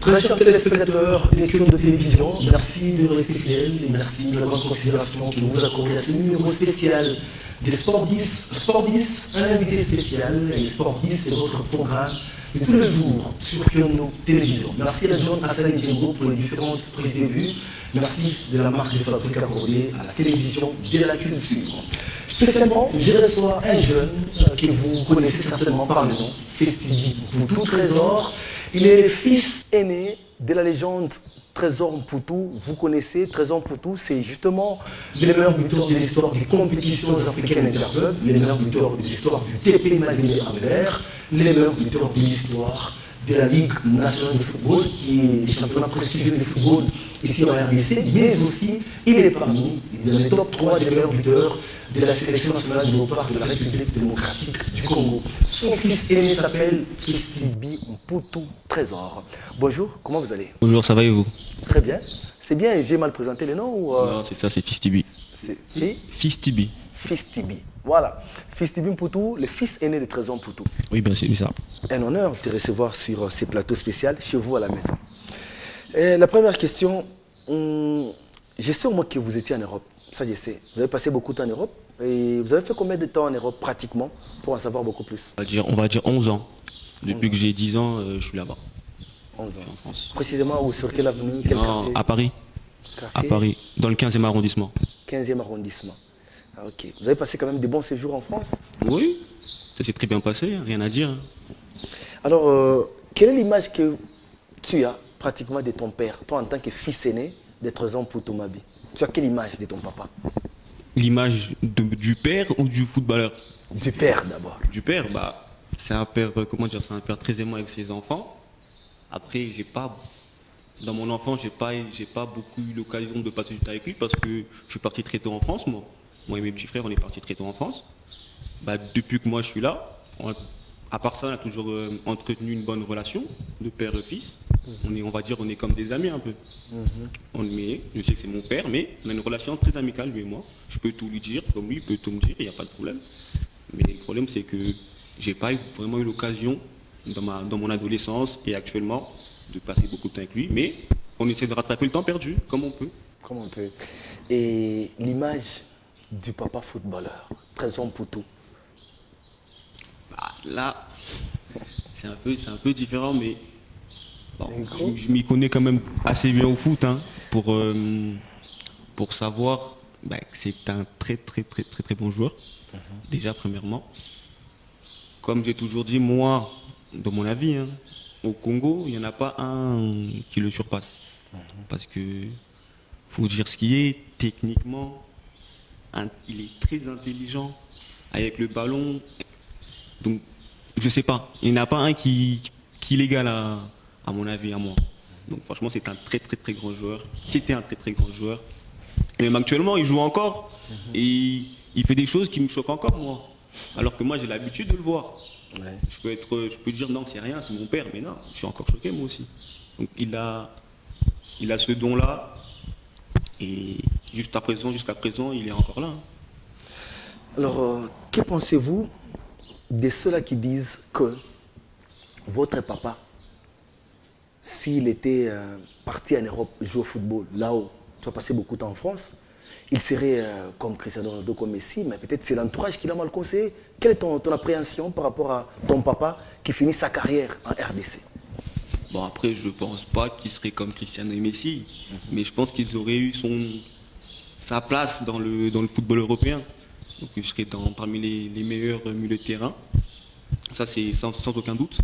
Très chers téléspectateurs des Curieux de télévision, merci de nous rester fidèles et merci de la grande considération que vous accordez à ce numéro spécial des Sport 10. Sport 10, un invité spécial, et Sport 10, c'est votre programme de tous les jours sur Curieux de télévision. Merci à John Hassan Djengo pour les différentes prises de vue. Merci de la marque de fabrique accordée à la télévision de la culture. Spécialement, je reçois un jeune que vous connaissez certainement par le nom, Festibi Mpoutou Trésor. Il est le fils aîné de la légende Trésor Mpoutou. Vous connaissez Trésor Mpoutou, c'est justement le meilleur buteur de l'histoire des compétitions africaines interclubs, le meilleur buteur de l'histoire du TP Mazembe Anvers, le meilleur buteur de l'histoire de la Ligue nationale de football, qui est le championnat prestigieux de football ici en RDC, mais aussi il est parmi les top 3 des meilleurs buteurs de la sélection nationale de léopard de la République démocratique du Congo. Son fils aîné s'appelle Festibi Mpoutou Trésor. Bonjour, comment vous allez? Bonjour, ça va et vous? Très bien. C'est bien, j'ai mal présenté le nom ou Non, c'est ça, c'est Festibi. C'est Festibi. Festibi. Voilà. Festibi Mpoutou, le fils aîné de Trésor Mpoutou. Oui, bien c'est ça. Un honneur de te recevoir sur ces plateaux spéciaux chez vous à la maison. Et la première question, je sais au moins que vous étiez en Europe. Ça, je sais. Vous avez passé beaucoup de temps en Europe. Et vous avez fait combien de temps en Europe pratiquement pour en savoir beaucoup plus? On va dire 11 ans. Depuis que j'ai 10 ans, je suis là-bas. 11 ans. En France. Précisément, sur quelle avenue, quel Non, quartier? à Paris. Quartier À Paris, dans le 15e arrondissement. 15e arrondissement. Ah, ok. Vous avez passé quand même de bons séjours en France? Oui, ça s'est très bien passé, rien à dire. Alors, quelle est l'image que tu as pratiquement de ton père, toi en tant que fils aîné de Trésor Mpoutou Mabi? Tu as quelle image de ton papa? L'image du père ou du footballeur? Du père d'abord. Du père, bah, c'est un père, comment dire, c'est un père très aimant avec ses enfants. Après, dans mon enfance, j'ai pas beaucoup eu l'occasion de passer du temps avec lui parce que je suis parti très tôt en France, moi. Moi et mes petits frères, on est partis très tôt en France. Bah, depuis que moi je suis là, à part ça, on a toujours entretenu une bonne relation de père et fils. On va dire, on est comme des amis un peu. Je sais que c'est mon père, mais on a une relation très amicale, lui et moi. Je peux tout lui dire, comme lui, il peut tout me dire, il n'y a pas de problème. Mais le problème, c'est que j'ai pas vraiment eu l'occasion, dans mon adolescence et actuellement, de passer beaucoup de temps avec lui. Mais on essaie de rattraper le temps perdu, comme on peut. Comme on peut. Et l'image du papa footballeur, Trésor Mpoutou. Bah, là, c'est un peu différent, mais bon, je m'y connais quand même assez bien au foot, hein, pour savoir bah, que c'est un très bon joueur. Déjà, premièrement. Comme j'ai toujours dit, moi, dans mon avis, hein, au Congo, il n'y en a pas un qui le surpasse. Parce que, faut dire ce qui est, techniquement, il est très intelligent avec le ballon. Donc, je sais pas, il n'y en a pas un qui l'égale à mon avis, à moi. Donc franchement, c'est un très grand joueur. C'était un très grand joueur. Et même actuellement, il joue encore. Et il fait des choses qui me choquent encore, moi. Alors que moi, j'ai l'habitude de le voir. Ouais. Je peux dire non, c'est rien, c'est mon père, mais non, je suis encore choqué, moi aussi. Donc il a ce don-là. Et jusqu'à présent, il est encore là. Hein. Alors, que pensez-vous de ceux-là qui disent que votre papa, s'il était parti en Europe jouer au football, là-haut, tu as passé beaucoup de temps en France, il serait comme Cristiano Ronaldo, comme Messi, mais peut-être c'est l'entourage qui l'a mal conseillé. Quelle est ton appréhension par rapport à ton papa qui finit sa carrière en RDC? Bon, après, je pense pas qu'il serait comme Cristiano et Messi, mais je pense qu'ils auraient eu sa place dans le football européen. Donc, il serait parmi les meilleurs milieux de terrain. Ça, c'est sans aucun doute.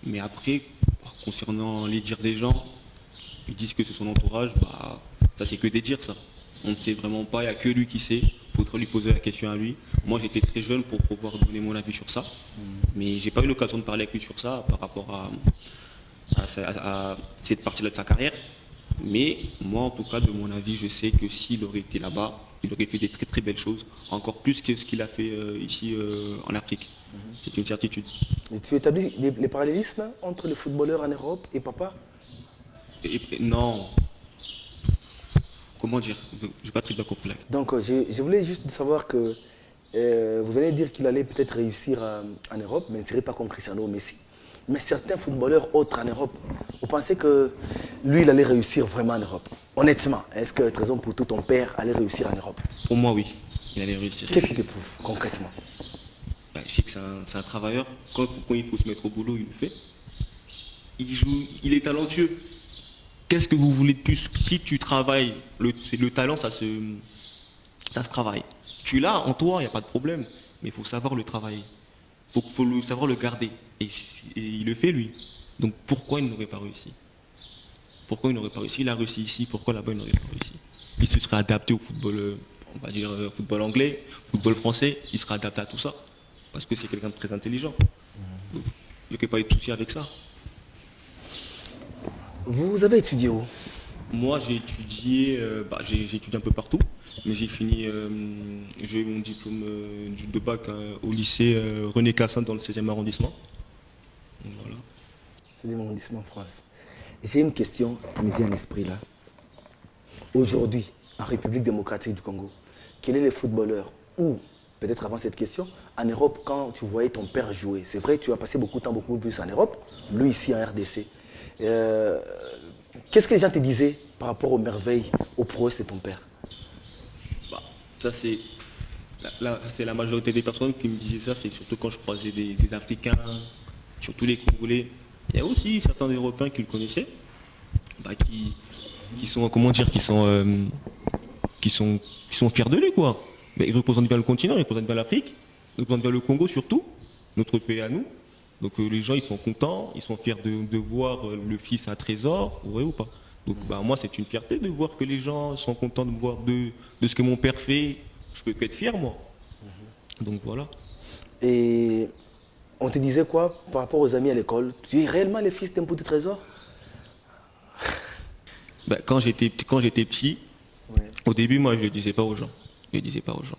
Mais après, concernant les dires des gens, ils disent que c'est son entourage, bah, ça c'est que des dires, ça. On ne sait vraiment pas, il n'y a que lui qui sait. Il faudrait lui poser la question à lui. Moi, j'étais très jeune pour pouvoir donner mon avis sur ça. Mais j'ai pas eu l'occasion de parler avec lui sur ça par rapport à cette partie-là de sa carrière. Mais moi, en tout cas, de mon avis, je sais que s'il aurait été là-bas, il aurait fait des très belles choses, encore plus que ce qu'il a fait ici en Afrique. C'est une certitude. Et tu établis les parallélismes entre les footballeurs en Europe et papa? Non. Comment dire? Je n'ai pas très bien compris. Donc, je voulais juste savoir que vous venez de dire qu'il allait peut-être réussir en Europe, mais il ne serait pas comme Cristiano ou Messi. Mais certains footballeurs autres en Europe, vous pensez que lui, il allait réussir vraiment en Europe? Honnêtement, est-ce que Trésor Mputu, ton père, allait réussir en Europe? Pour moi, oui, il allait réussir. Qu'est-ce qui te prouve concrètement? Je sais que c'est un travailleur. Quand il faut se mettre au boulot, il le fait. Il joue, il est talentueux. Qu'est-ce que vous voulez de plus? Si tu travailles, le talent, ça se travaille. Tu l'as en toi, il n'y a pas de problème. Mais il faut savoir le travailler. Il faut savoir le garder. Et il le fait, lui. Donc pourquoi il n'aurait pas réussi? Pourquoi il n'aurait pas réussi? Il a réussi ici, pourquoi là-bas il n'aurait pas réussi? Il se serait adapté au football, on va dire football anglais, football français, il serait adapté à tout ça. Parce que c'est quelqu'un de très intelligent. Donc, il n'y aurait pas eu de souci avec ça. Vous avez étudié où? Moi, j'ai étudié, j'ai étudié un peu partout, mais j'ai fini, j'ai eu mon diplôme de bac au lycée René Cassin dans le 16e arrondissement. Donc, voilà. 16e arrondissement en France. J'ai une question qui me vient à l'esprit là. Aujourd'hui, en République démocratique du Congo, quel est le footballeur ou, peut-être avant cette question, en Europe, quand tu voyais ton père jouer, c'est vrai, tu as passé beaucoup de temps, beaucoup plus en Europe, lui ici en RDC. Qu'est-ce que les gens te disaient par rapport aux merveilles, aux prouesses de ton père? Ça, c'est la majorité des personnes qui me disaient ça, c'est surtout quand je croisais des Africains, surtout les Congolais. Il y a aussi certains Européens qui le connaissaient, qui sont, comment dire, qui sont fiers de lui, quoi. Mais ils représentent bien le continent, ils représentent bien l'Afrique, ils représentent bien le Congo surtout, notre pays à nous. Donc les gens, ils sont contents, ils sont fiers de voir le fils à Trésor, ouais ou pas. Donc moi, c'est une fierté de voir que les gens sont contents de voir de ce que mon père fait. Je peux être fier, moi. Donc voilà. Et on te disait quoi par rapport aux amis à l'école? Tu es réellement le fils d'un Mputu Trésor? Quand j'étais petit, Ouais. au début, moi, je ne le disais pas aux gens. Je le disais pas aux gens.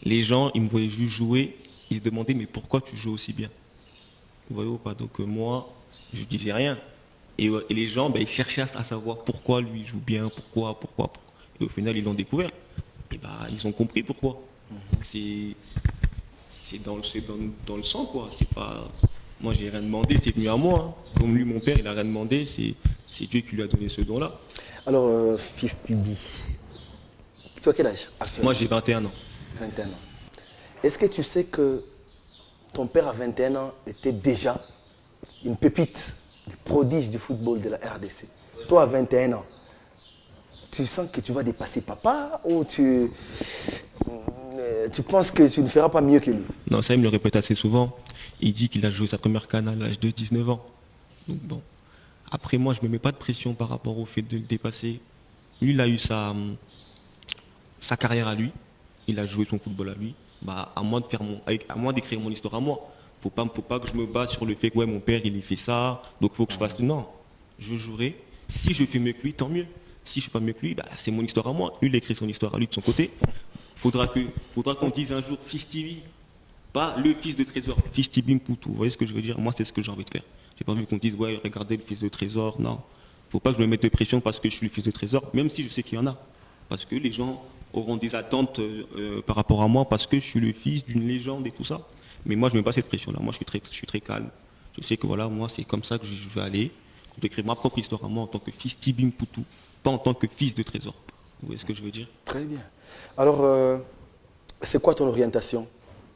Les gens, ils me voyaient juste jouer, ils se demandaient, mais pourquoi tu joues aussi bien? Vous voyez ou pas? Donc moi, je disais rien. Et les gens, ils cherchaient à savoir pourquoi lui joue bien, pourquoi. Et au final, ils l'ont découvert. Et ils ont compris pourquoi. C'est dans le sang, quoi. C'est pas... Moi, j'ai rien demandé, c'est venu à moi. Hein. Comme lui, mon père, il a rien demandé, c'est Dieu qui lui a donné ce don-là. Alors, fils Tibi, tu as quel âge actuellement? Moi, j'ai 21 ans. 21 ans. Est-ce que tu sais que ton père à 21 ans était déjà une pépite, du prodige du football de la RDC? Toi à 21 ans, tu sens que tu vas dépasser papa ou tu penses que tu ne feras pas mieux que lui? Non, ça, il me le répète assez souvent. Il dit qu'il a joué sa première canne à l'âge de 19 ans. Donc bon. Après, moi, je ne me mets pas de pression par rapport au fait de le dépasser. Lui, il a eu sa carrière à lui. Il a joué son football à lui. À moi d'écrire mon histoire à moi. Faut pas que je me base sur le fait que ouais, mon père, il fait ça, donc il faut que je fasse... Non, je jouerai. Si je fais mieux que lui, tant mieux. Si je ne fais pas mieux que lui, c'est mon histoire à moi. Lui, il a écrit son histoire à lui de son côté. Faudra qu'on dise un jour Fils Tibi, pas le fils de Trésor, Fils Tibi Mputu. Vous voyez ce que je veux dire? Moi, c'est ce que j'ai envie de faire. J'ai pas envie qu'on dise ouais, regardez le fils de Trésor. Non, faut pas que je me mette de pression parce que je suis le fils de Trésor, même si je sais qu'il y en a. Parce que les gens auront des attentes par rapport à moi parce que je suis le fils d'une légende et tout ça. Mais moi, je ne mets pas cette pression-là. Moi, je suis très calme. Je sais que voilà, moi, c'est comme ça que je vais aller. Je vais écrire ma propre histoire à moi en tant que fils Tibi Mputu, pas en tant que fils de Trésor. Vous voyez ce que je veux dire? Très bien. Alors, c'est quoi ton orientation?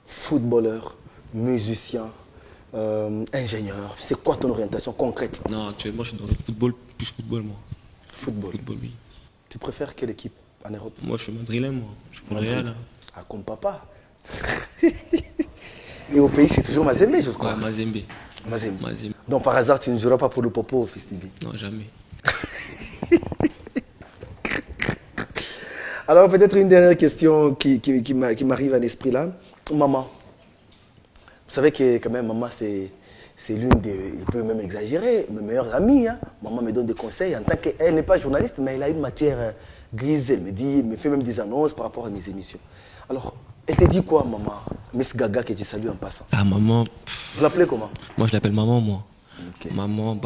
Footballeur, musicien, ingénieur? C'est quoi ton orientation concrète? Non, actuellement, je suis dans le football, plus football, moi. Football. Football, oui. Tu préfères quelle équipe en Europe? Moi, je suis madrilène, moi. Je suis pour le Real. Hein. Ah, comme papa. Et au pays, c'est toujours Mazembe, je crois. Ouais, Mazembe. Mazembe. Mazembe. Donc, par hasard, tu ne joueras pas pour le Popo, Fils Tibi? Non, jamais. Alors, peut-être une dernière question qui m'arrive à l'esprit là. Maman. Vous savez que, quand même, maman, c'est l'une des, il peut même exagérer, mes meilleures amies. Hein. Maman me donne des conseils en tant qu'elle n'est pas journaliste, mais elle a une matière grise. Elle me fait même des annonces par rapport à mes émissions. Alors, elle te dit quoi, maman? Miss Gaga, que tu salues en passant. Ah, maman. Vous l'appelez comment? Moi, je l'appelle maman, moi. Okay. Maman,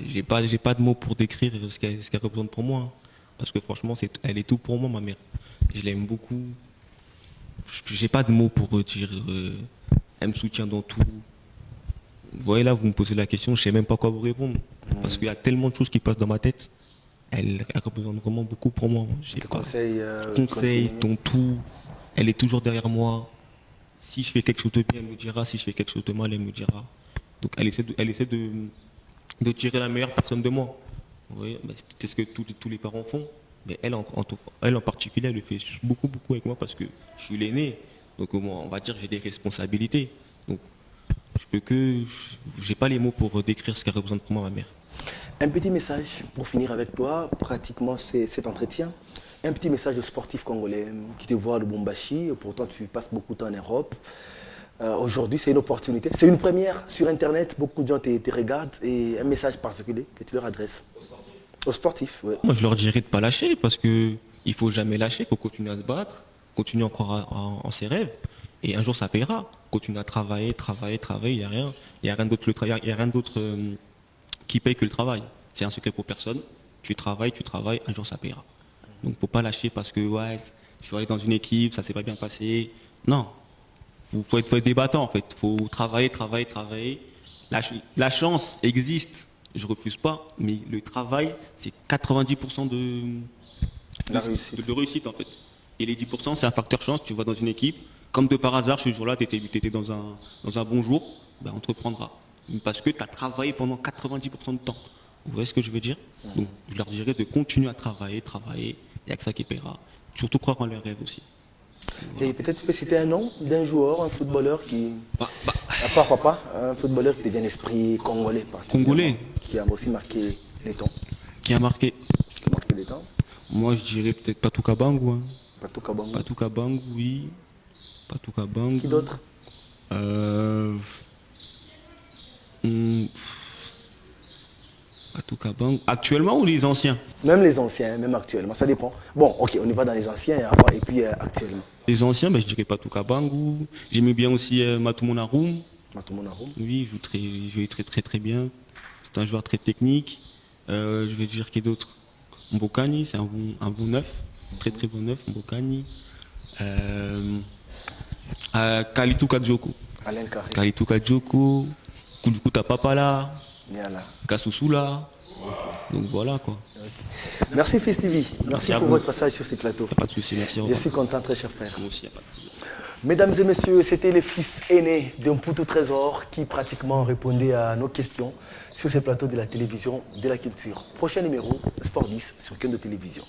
j'ai pas de mots pour décrire ce qu'elle représente pour moi. Hein. Parce que franchement, elle est tout pour moi, ma mère. Je l'aime beaucoup. J'ai pas de mots pour dire. Elle me soutient dans tout. Vous voyez là, vous me posez la question, je ne sais même pas quoi vous répondre. Parce qu'il y a tellement de choses qui passent dans ma tête. Elle représente vraiment beaucoup pour moi. J'ai Tes pas- conseils, conseils, continuer. ton tout. Elle est toujours derrière moi. Si je fais quelque chose de bien, elle me dira. Si je fais quelque chose de mal, elle me dira. Donc elle essaie de tirer la meilleure personne de moi. Vous voyez, bah, c'est ce que tous les parents font. Mais elle en particulier, elle le fait beaucoup, beaucoup avec moi parce que je suis l'aîné. Donc moi, on va dire que j'ai des responsabilités. Donc je peux que. J'ai pas les mots pour décrire ce qu'elle représente pour moi, ma mère. Un petit message pour finir avec toi, pratiquement cet entretien. Un petit message aux sportifs congolais qui te voient à Lubumbashi. Pourtant, tu passes beaucoup de temps en Europe. Aujourd'hui, c'est une opportunité. C'est une première sur Internet. Beaucoup de gens te regardent. Et un message particulier que tu leur adresses. Aux sportifs, oui. Moi, je leur dirais de ne pas lâcher parce qu'il ne faut jamais lâcher, il faut continuer à se battre, continuer encore en ses rêves. Et un jour, ça payera. Continuer à travailler, travailler, travailler, il n'y a rien. Il n'y a rien d'autre, il y a rien d'autre qui paye que le travail. C'est un secret pour personne. Tu travailles, un jour, ça payera. Donc, il ne faut pas lâcher parce que, ouais, je suis allé dans une équipe, ça ne s'est pas bien passé. Non. Faut être débattant, en fait. Il faut travailler, travailler, travailler. La chance existe, je ne refuse pas, mais le travail, c'est 90% La réussite. de réussite, en fait. Et les 10%, c'est un facteur chance. Tu vas dans une équipe, comme de par hasard, ce jour-là, tu étais dans un bon jour, ben, on te reprendra. Parce que tu as travaillé pendant 90% de temps. Vous voyez ce que je veux dire? Donc, je leur dirais de continuer à travailler, travailler. Il n'y a que ça qui paiera. Surtout croire en leurs rêves aussi. Et peut-être tu peux citer un nom d'un joueur, un footballeur qui, Bah, à part papa, un footballeur qui te vient à l'esprit congolais particulièrement, Congolais. qui a aussi marqué les temps. qui a marqué? Qui a marqué les temps. Moi, je dirais peut-être Patou Kabangu. Hein. Patou Kabangu. Patou Kabangu, oui. Patou Kabangu. Qui d'autre? Hmm, Patou Kabangu. Actuellement ou les anciens? Même les anciens, même actuellement, ça dépend. Bon, ok, on y va dans les anciens avant, et puis actuellement. Les anciens, ben, je dirais Patou Kabangu. J'aimais bien aussi Matoumou Aroum. Matoumou Aroum. Oui, il jouait très très très bien. C'est un joueur très technique. Je vais dire qui d'autre? Mbokani, c'est un bon neuf. Très très bon neuf, Mbokani. Kalitou Kadjoko. Alain Carré. Kalitou Kadjoko. Kulukuta Papala. Niala. Kassoussoula. Donc voilà quoi. Merci Fils TV. Merci à pour vous. votre passage sur ces plateaux. Pas de souci, merci. Au Je revoir. suis content, très cher frère. Moi aussi, y a pas de souci. Mesdames et messieurs, c'était les fils aînés d'un Poutou Trésor qui pratiquement répondait à nos questions sur ces plateaux de la télévision, de la culture. Prochain numéro, Sport 10 sur Kendo Télévision.